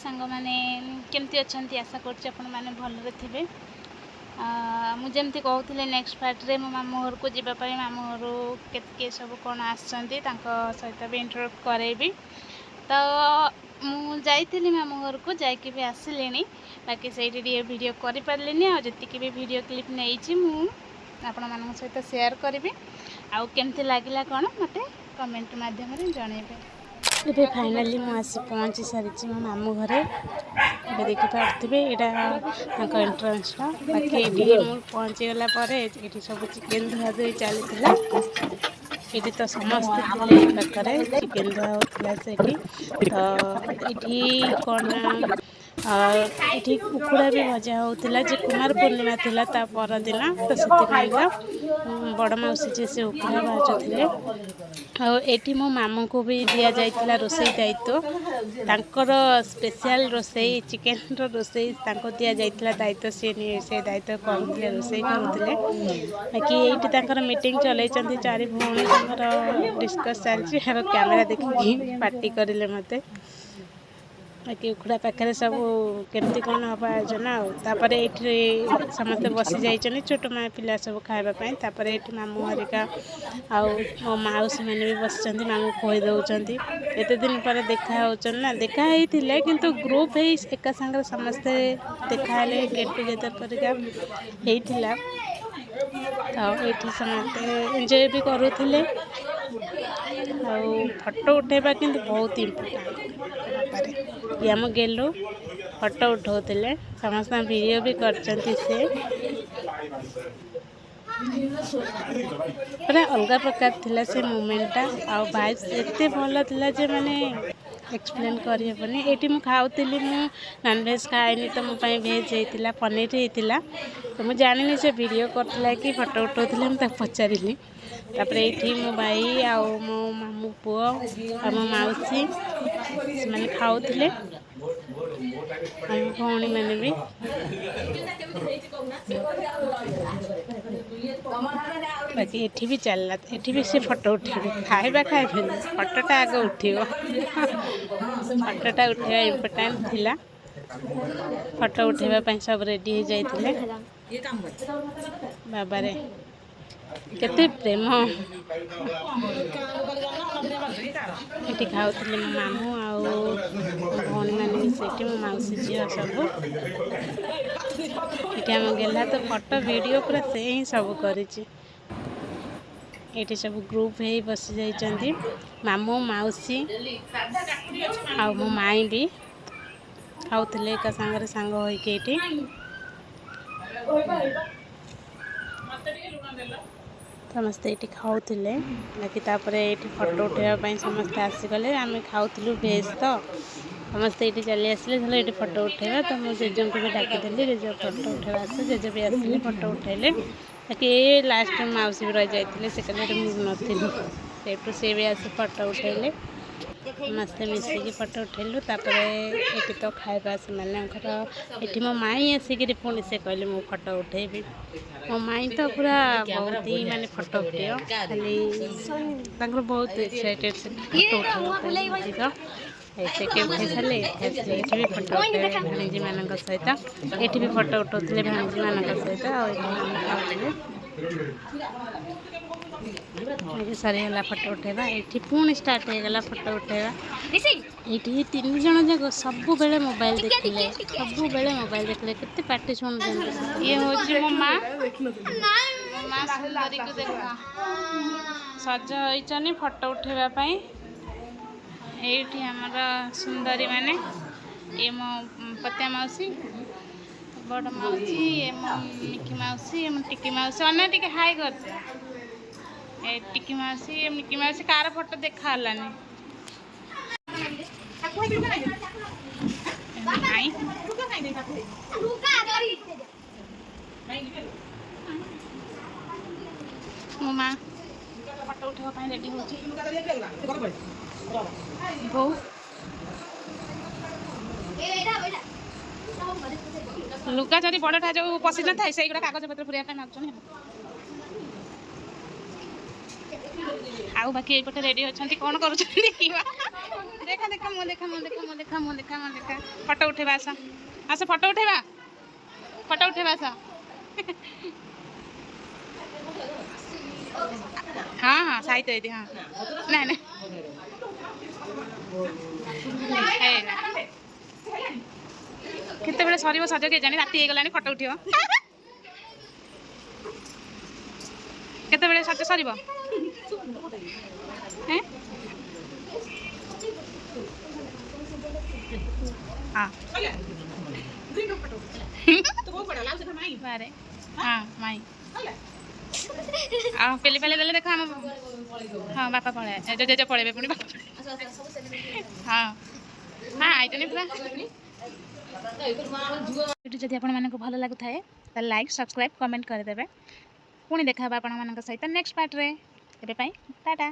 सांग मैंने केमती अच्छा आशा कर भलरे थे। मुझे कहते नेक्स्ट पार्ट रे मो मामू घर को जीवाई मामू घर के सब कौन आसती सहित भी इंटरव्यू करेबी। तो मुझे मामू घर को जाकि भी आसिले बाकी से वीडियो कर पारे आती भी वीडियो क्लिप नहीं आपण मान सहित शेयर करी आउ केमती लगिला कौन मत कमेंट माध्यम जनइबे। ये फाइनाली मुझे पहुँची सारी मो मामू घरे ये देखिपे यहाँ एंट्रांस बाकी ये पहुँची गला ये सब चिकेन धुआ धुई चली ये तो समस्ते पाखे चिकेन धुआ होता से तो ये कौन ये कुकुड़ा भी भजा होता जे कुमार पूर्णिमा थिला ता परदिन तो से बड़ मौसी जी से उखुड़ा भाजुले आठी मो मामू को भी दि जाइला रोसई दायित्व तांकर स्पेशल रोसई चिकेन रोसई दि जाइला दायित्व से दायित्व करुले रोसई करुले बाकी ये मीटिंग चल चारि भौणी डिस्कस चलती कैमेरा देखिए पार्टी करें मत बाकी उखुड़ा पाखे सब केमती कौन हम आयोजन आपर ये समस्त बसी जाइए छोट माँ पिला सब खावाई ये मामू हरिका मो मौसी मैंने भी बस मामू कही दौरान एत दिन पर देखा ना देखाई किंतु ग्रुप है एका सांगे समस्ते देखा गेट टुगेदर परिका तो ये समस्ते एंजॉय भी करुले फोटो उठेबा कि बहुत इम्पोर्टाट ये आम गेलु फोटो उठाते समस्त वीडियो भी कर पूरा अलग प्रकार थिला से मोमेंटा आ वाइब्स एते भल थिला जे माने एक्सप्लेन करहबनी। ये मुझे खाऊली नॉनवेज खाएनी तो मोपाई भेज होता पनीर होता तो मुझे जानी से वीडियो करता कि फोटो उठाऊली मुझे पचारि ये मो भाई आ मो मामू पुओ आ मो मौसी से खाऊले आम भौणी मैंने भी बाकी ये भी चलला ये भी से फोटो उठे खाइबा खाइबे फोटोटा आगे उठो फोटोटा उठा इम्पोर्टाट थिला फोटो उठेबाई सब रेडी हो जाते बाबारे केते प्रेम ये खाऊले मो मामू आ भौणी मैंने से मो मौसी झील सब ये आम गला तो फोटो वीडियो पूरा से ही सब कर सब ग्रुप है बसी जाइए मामू मौसी आ मो माई भी खाऊले एक सांगे सांग होके समस्ते ये खाऊले बाकी ये फोटो उठाई समस्ते आसीगले आम खाऊलु भेज तो समस्ते ये चली आसिले ये फोटो उठेगा तो मुझे जेज को भी डाकिदेली जेज फोटो उठेगा आस जेज भी आसिले फोटो उठेले बाकी ये लास्ट मौसी भी रही जाते से नी से भी आस फोटो उठेले मस्त मिसिकी फोटो उठेलु ये तो खाଇବା से मो माई आसिक पुणी से कहले मो फोटो उठेबी मो माई तो पूरा बहुत ही माने फोटो प्रिय खाली बहुत एक्साइटेड से फोटो उठेगा से उठे सारे ये भी फोटो उठे भाणीजी मान सहित ये भी फोटो उठाते भाणीजी मान सहित सरीगला फोटो उठेगा ये पुणी स्टार्ट हो गला फोटो उठेगा ये 3 जन जाक सब बेले मोबाइल देखिले सब बेले मोबाइल देखिले केते पार्टी सुन ये होची मो मां सुंदरी को देखा सज होइचनी फोटो उठेबा पई ये हमारा सुंदरी माने ये मो पत्या मौसी बड़ मौसी ये मो मिकी मौसी ये मो टिकी मौसी अन्य टिके हाई करते ए टिकी मौसी ये मिकी मौसी कार फोटो देखा हलानी मो मां फोटो उठेबा रेडी होची बो लुगा जरी बड़टा जो पसी न थाए से कागज पत्र पुरिया मागुन आउ बाकी ये रेडी अच्छा कौन कर देखा देखा मो देखा मो देखा मो देखा मो देखा मो देखा फोटो उठेबा आस आस फोटो उठेबा आस हाँ हाँ साहित्य दीदी हाँ ना ना केते बेले सरीबो सज के जानी राती हे गलानी फोटो उठियो केते बेले सज सरीबो हैं हाँ बारे हाँ माई आ पेली पेले देले देखा हम हाँ बापा पळे जो जे पळेबे पुनी बापा हाँ हाँ आइतनी पूरा वीडियो जदि आपण मानक भल लागु थाए त लाइक सब्सक्राइब कमेंट कर देबे पुनी देखा आपण मानक सहित नेक्स्ट पार्ट रे एबे पई टाटा।